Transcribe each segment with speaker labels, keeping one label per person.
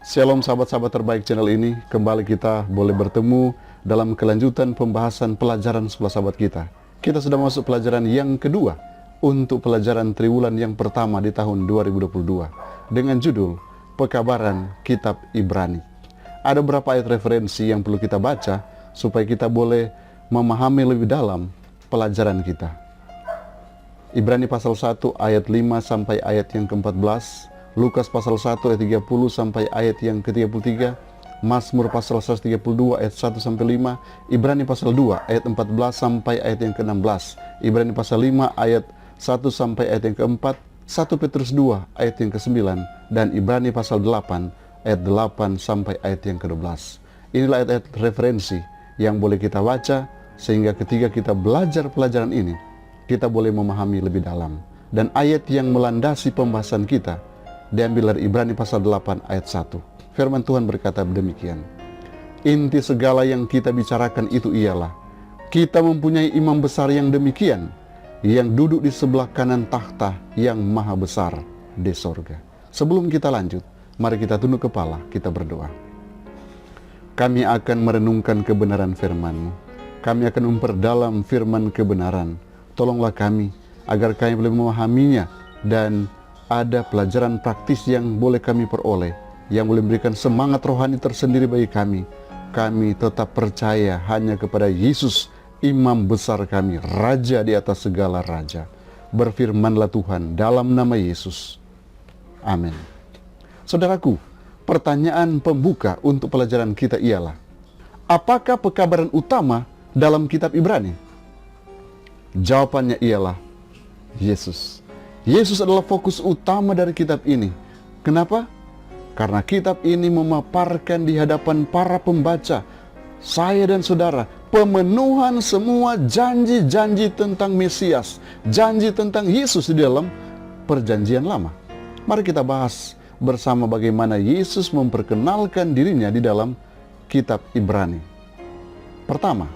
Speaker 1: Shalom sahabat-sahabat terbaik channel ini. Kembali kita boleh bertemu dalam kelanjutan pembahasan pelajaran sebelah sahabat kita. Kita sudah masuk pelajaran yang kedua untuk pelajaran triwulan yang pertama di tahun 2022 dengan judul Pekabaran Kitab Ibrani. Ada beberapa ayat referensi yang perlu kita baca supaya kita boleh memahami lebih dalam pelajaran kita. Ibrani pasal 1 ayat 5 sampai ayat yang ke-14, Lukas pasal 1 ayat 30 sampai ayat yang ke-33, Mazmur pasal 132 ayat 1 sampai 5, Ibrani pasal 2 ayat 14 sampai ayat yang ke-16, Ibrani pasal 5 ayat 1 sampai ayat yang ke-4, 1 Petrus 2 ayat yang ke-9, dan Ibrani pasal 8 ayat 8 sampai ayat yang ke-12. Inilah ayat-ayat referensi yang boleh kita baca sehingga ketika kita belajar pelajaran ini, kita boleh memahami lebih dalam. Dan ayat yang melandasi pembahasan kita diambil dari Ibrani pasal 8 ayat 1. Firman Tuhan berkata demikian. Inti segala yang kita bicarakan itu ialah, kita mempunyai imam besar yang demikian, yang duduk di sebelah kanan takhta yang maha besar di sorga. Sebelum kita lanjut, mari kita tunduk kepala, kita berdoa. Kami akan merenungkan kebenaran firman-Mu. Kami akan memperdalam firman kebenaran. Tolonglah kami, agar kami boleh memahaminya dan ada pelajaran praktis yang boleh kami peroleh, yang boleh memberikan semangat rohani tersendiri bagi kami. Kami tetap percaya hanya kepada Yesus, imam besar kami, raja di atas segala raja. Berfirmanlah Tuhan dalam nama Yesus. Amin. Saudaraku, pertanyaan pembuka untuk pelajaran kita ialah, apakah pekabaran utama dalam kitab Ibrani? Jawabannya ialah Yesus. Yesus adalah fokus utama dari kitab ini. Kenapa? Karena kitab ini memaparkan di hadapan para pembaca, saya dan saudara, pemenuhan semua janji-janji tentang Mesias, janji tentang Yesus di dalam perjanjian lama. Mari kita bahas bersama bagaimana Yesus memperkenalkan dirinya di dalam kitab Ibrani. Pertama,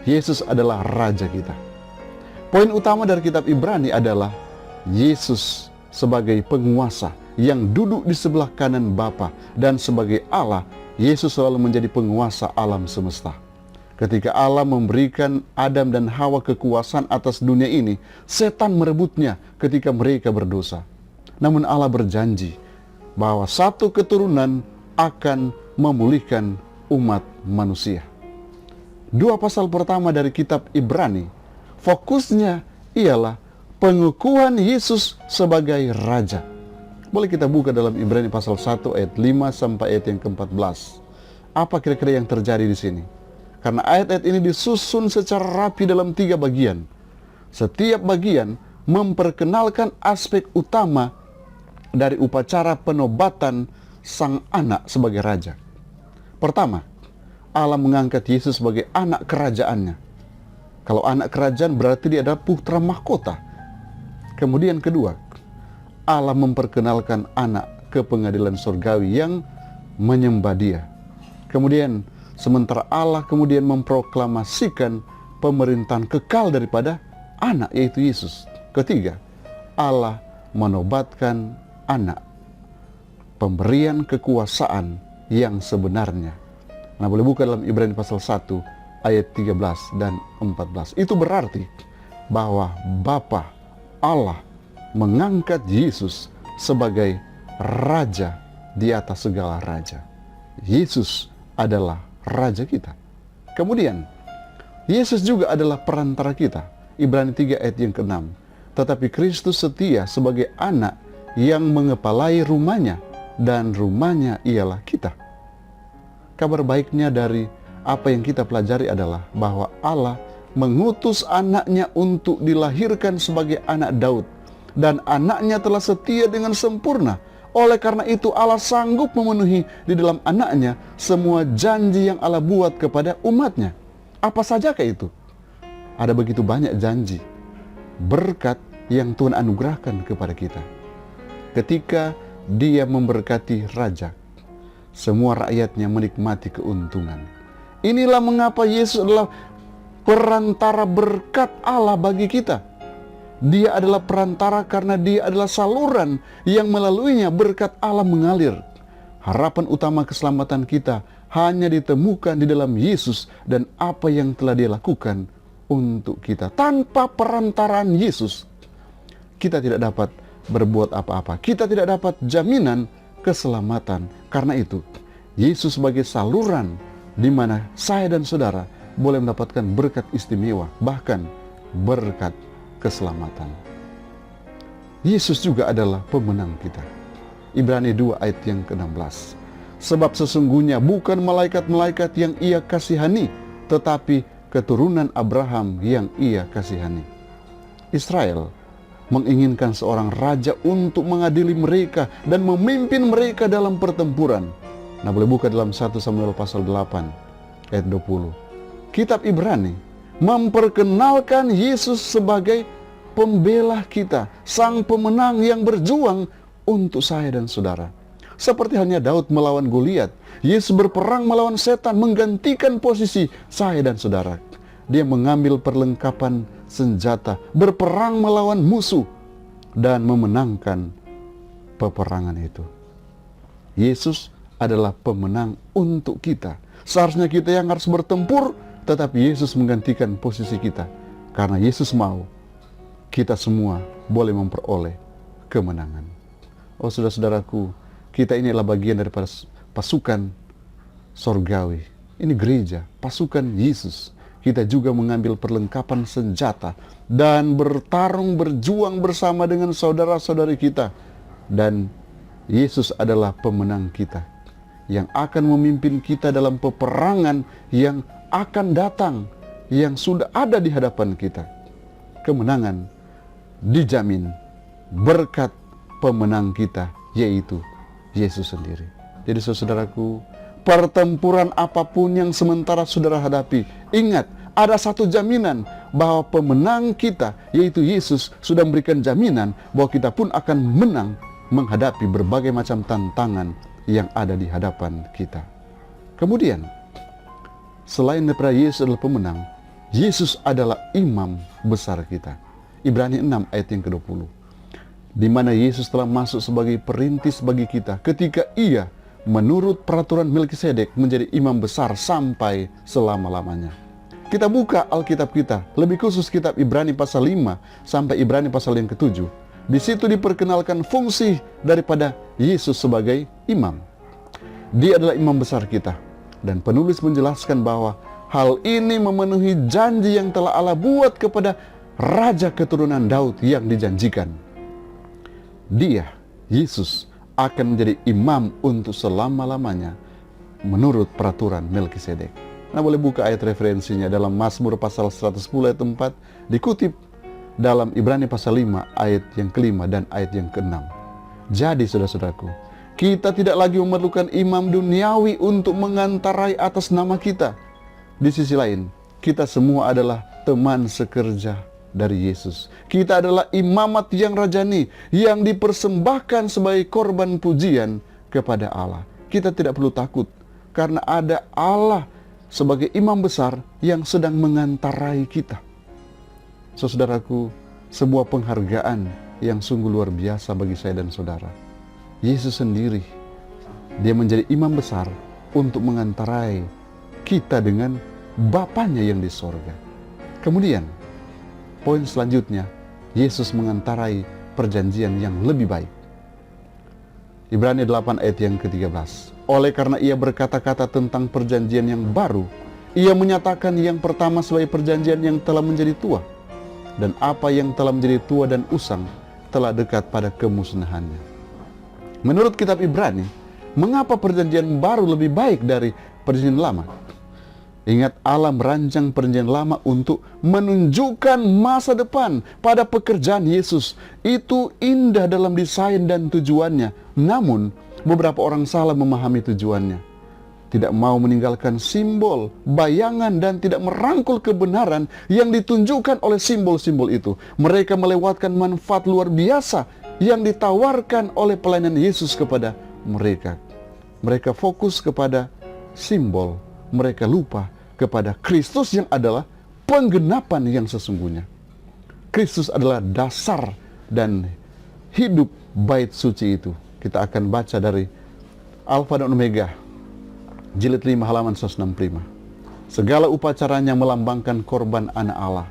Speaker 1: Yesus adalah Raja kita. Poin utama dari kitab Ibrani adalah Yesus sebagai penguasa yang duduk di sebelah kanan Bapa, dan sebagai Allah, Yesus selalu menjadi penguasa alam semesta. Ketika Allah memberikan Adam dan Hawa kekuasaan atas dunia ini, setan merebutnya ketika mereka berdosa. Namun Allah berjanji bahwa satu keturunan akan memulihkan umat manusia. Dua pasal pertama dari kitab Ibrani, fokusnya ialah pengukuhan Yesus sebagai Raja. Boleh kita buka dalam Ibrani pasal 1 ayat 5 sampai ayat yang ke-14. Apa kira-kira yang terjadi di sini? Karena ayat-ayat ini disusun secara rapi dalam 3 bagian. Setiap bagian memperkenalkan aspek utama dari upacara penobatan sang anak sebagai Raja. Pertama, Allah mengangkat Yesus sebagai anak kerajaannya. Kalau anak kerajaan berarti dia adalah putra mahkota. Kemudian kedua, Allah memperkenalkan anak ke pengadilan surgawi yang menyembah dia. Kemudian sementara Allah kemudian memproklamasikan pemerintahan kekal daripada anak, yaitu Yesus. Ketiga, Allah menobatkan anak, pemberian kekuasaan yang sebenarnya. Nah, boleh buka dalam Ibrani pasal 1 ayat 13 dan 14. Itu berarti bahwa Bapa Allah mengangkat Yesus sebagai Raja di atas segala raja. Yesus adalah Raja kita. Kemudian, Yesus juga adalah perantara kita. Ibrani 3 ayat yang ke-6. Tetapi Kristus setia sebagai anak yang mengepalai rumahnya, dan rumahnya ialah kita. Kabar baiknya dari apa yang kita pelajari adalah bahwa Allah mengutus anaknya untuk dilahirkan sebagai anak Daud, dan anaknya telah setia dengan sempurna. Oleh karena itu Allah sanggup memenuhi di dalam anaknya semua janji yang Allah buat kepada umatnya. Apa sajakah itu? Ada begitu banyak janji, berkat yang Tuhan anugerahkan kepada kita. Ketika Dia memberkati raja, semua rakyatnya menikmati keuntungan. Inilah mengapa Yesus adalah perantara berkat Allah bagi kita. Dia adalah perantara karena dia adalah saluran yang melaluinya berkat Allah mengalir. Harapan utama keselamatan kita hanya ditemukan di dalam Yesus dan apa yang telah Dia lakukan untuk kita. Tanpa perantaraan Yesus, kita tidak dapat berbuat apa-apa. Kita tidak dapat jaminan keselamatan. Karena itu, Yesus sebagai saluran di mana saya dan saudara boleh mendapatkan berkat istimewa, bahkan berkat keselamatan. Yesus juga adalah pemenang kita. Ibrani 2 ayat yang ke-16. Sebab sesungguhnya bukan malaikat-malaikat yang Ia kasihani, tetapi keturunan Abraham yang Ia kasihani. Israel menginginkan seorang raja untuk mengadili mereka dan memimpin mereka dalam pertempuran. Nah, boleh buka dalam 1 Samuel pasal 8 ayat 20. Kitab Ibrani memperkenalkan Yesus sebagai pembela kita, sang pemenang yang berjuang untuk saya dan saudara. Seperti halnya Daud melawan Goliat, Yesus berperang melawan setan, menggantikan posisi saya dan saudara. Dia mengambil perlengkapan senjata, berperang melawan musuh, dan memenangkan peperangan itu. Yesus adalah pemenang untuk kita. Seharusnya kita yang harus bertempur, tetapi Yesus menggantikan posisi kita. Karena Yesus mau kita semua boleh memperoleh kemenangan. Oh saudara-saudaraku, kita ini adalah bagian daripada pasukan sorgawi. Ini gereja, pasukan Yesus. Kita juga mengambil perlengkapan senjata dan bertarung, berjuang bersama dengan saudara-saudari kita. Dan Yesus adalah pemenang kita, yang akan memimpin kita dalam peperangan yang akan datang, yang sudah ada di hadapan kita. Kemenangan dijamin berkat pemenang kita, yaitu Yesus sendiri. Jadi saudaraku, pertempuran apapun yang sementara saudara hadapi, ingat, ada satu jaminan bahwa pemenang kita, yaitu Yesus, sudah memberikan jaminan bahwa kita pun akan menang menghadapi berbagai macam tantangan yang ada di hadapan kita. Kemudian, selain daripada Yesus adalah pemenang, Yesus adalah imam besar kita. Ibrani 6 ayat yang ke-20. Di mana Yesus telah masuk sebagai perintis bagi kita ketika Ia menurut peraturan Melkisedek menjadi imam besar sampai selama-lamanya. Kita buka Alkitab kita, lebih khusus kitab Ibrani pasal 5 sampai Ibrani pasal yang ke-7. Di situ diperkenalkan fungsi daripada Yesus sebagai imam. Dia adalah imam besar kita. Dan penulis menjelaskan bahwa hal ini memenuhi janji yang telah Allah buat kepada Raja keturunan Daud yang dijanjikan. Dia, Yesus, akan menjadi imam untuk selama-lamanya menurut peraturan Melkisedek. Nah, boleh buka ayat referensinya dalam Mazmur pasal 110 ayat 4, dikutip dalam Ibrani pasal 5 ayat yang ke-5 dan ayat yang ke-6. Jadi saudara-saudaraku, kita tidak lagi memerlukan imam duniawi untuk mengantarai atas nama kita. Di sisi lain, kita semua adalah teman sekerja dari Yesus. Kita adalah imamat yang rajani, yang dipersembahkan sebagai korban pujian kepada Allah. Kita tidak perlu takut, karena ada Allah sebagai imam besar yang sedang mengantarai kita. Saudaraku, sebuah penghargaan yang sungguh luar biasa bagi saya dan saudara. Yesus sendiri, Dia menjadi imam besar untuk mengantarai kita dengan Bapanya yang di sorga. Kemudian, poin selanjutnya, Yesus mengantarai perjanjian yang lebih baik. Ibrani 8 ayat yang ke-13. Oleh karena Ia berkata-kata tentang perjanjian yang baru, Ia menyatakan yang pertama sebagai perjanjian yang telah menjadi tua. Dan apa yang telah menjadi tua dan usang telah dekat pada kemusnahannya. Menurut kitab Ibrani, mengapa perjanjian baru lebih baik dari perjanjian lama? Ingat, Allah merancang perjanjian lama untuk menunjukkan masa depan pada pekerjaan Yesus. Itu indah dalam desain dan tujuannya. Namun, beberapa orang salah memahami tujuannya. Tidak mau meninggalkan simbol, bayangan, dan tidak merangkul kebenaran yang ditunjukkan oleh simbol-simbol itu. Mereka melewatkan manfaat luar biasa yang ditawarkan oleh pelayanan Yesus kepada mereka. Mereka fokus kepada simbol. Mereka lupa kepada Kristus yang adalah penggenapan yang sesungguhnya. Kristus adalah dasar dan hidup bait suci itu. Kita akan baca dari Alfa dan Omega, jilid 5 halaman 165. Segala upacaranya melambangkan korban anak Allah.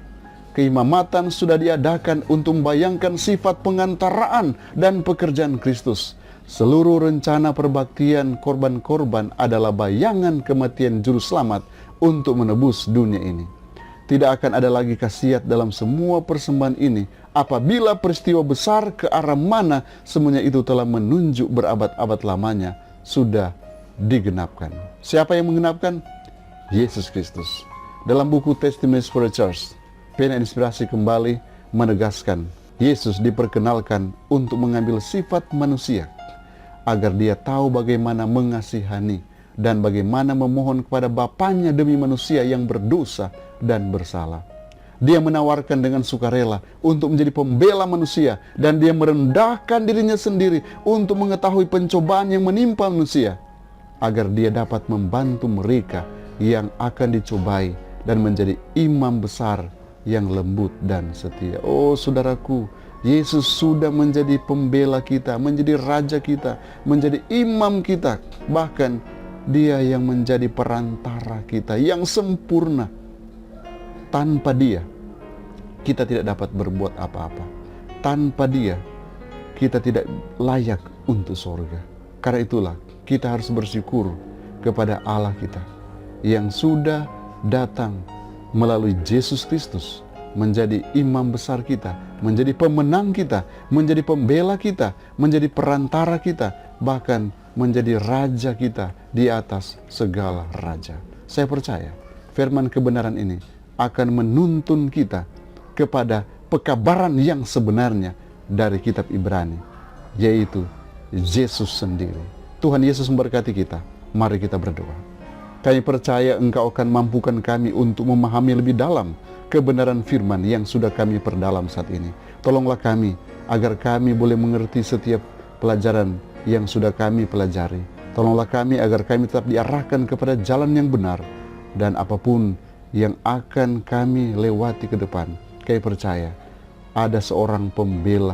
Speaker 1: Keimamatan sudah diadakan untuk membayangkan sifat pengantaraan dan pekerjaan Kristus. Seluruh rencana perbaktian korban-korban adalah bayangan kematian juru selamat untuk menebus dunia ini. Tidak akan ada lagi khasiat dalam semua persembahan ini apabila peristiwa besar ke arah mana semuanya itu telah menunjuk berabad-abad lamanya sudah digenapkan. Siapa yang menggenapkan? Yesus Kristus. Dalam buku Testimonies for the Church, pena inspirasi kembali menegaskan Yesus diperkenalkan untuk mengambil sifat manusia agar dia tahu bagaimana mengasihani dan bagaimana memohon kepada Bapanya demi manusia yang berdosa dan bersalah. Dia menawarkan dengan sukarela untuk menjadi pembela manusia, dan dia merendahkan dirinya sendiri untuk mengetahui pencobaan yang menimpa manusia agar dia dapat membantu mereka yang akan dicobai dan menjadi imam besar yang lembut dan setia. Oh saudaraku, Yesus sudah menjadi pembela kita, menjadi raja kita, menjadi imam kita. Bahkan dia yang menjadi perantara kita yang sempurna. Tanpa dia, kita tidak dapat berbuat apa-apa. Tanpa dia, kita tidak layak untuk sorga. Karena itulah, kita harus bersyukur kepada Allah kita yang sudah datang melalui Yesus Kristus menjadi imam besar kita, menjadi pemenang kita, menjadi pembela kita, menjadi perantara kita, bahkan menjadi raja kita di atas segala raja. Saya percaya firman kebenaran ini akan menuntun kita kepada pekabaran yang sebenarnya dari kitab Ibrani, yaitu Yesus sendiri. Tuhan Yesus memberkati kita. Mari kita berdoa. Kami percaya Engkau akan mampukan kami untuk memahami lebih dalam kebenaran firman yang sudah kami perdalam saat ini. Tolonglah kami agar kami boleh mengerti setiap pelajaran yang sudah kami pelajari. Tolonglah kami agar kami tetap diarahkan kepada jalan yang benar, dan apapun yang akan kami lewati ke depan, kami percaya ada seorang pembela,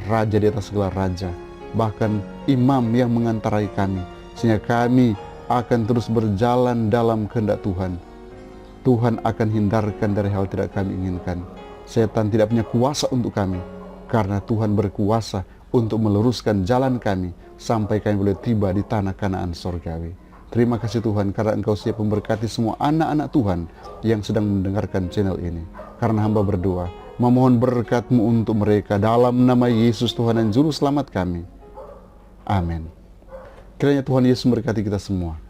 Speaker 1: raja di atas segala raja, bahkan imam yang mengantarai kami, sehingga kami akan terus berjalan dalam kehendak Tuhan. Tuhan akan hindarkan dari hal tidak kami inginkan. Setan tidak punya kuasa untuk kami, karena Tuhan berkuasa untuk meluruskan jalan kami sampai kami boleh tiba di tanah Kanaan sorgawi. Terima kasih Tuhan, karena Engkau siap memberkati semua anak-anak Tuhan yang sedang mendengarkan channel ini. Karena hamba berdoa, memohon berkat-Mu untuk mereka dalam nama Yesus Tuhan dan Juru Selamat kami. Amin. Kiranya Tuhan Yesus memberkati kita semua.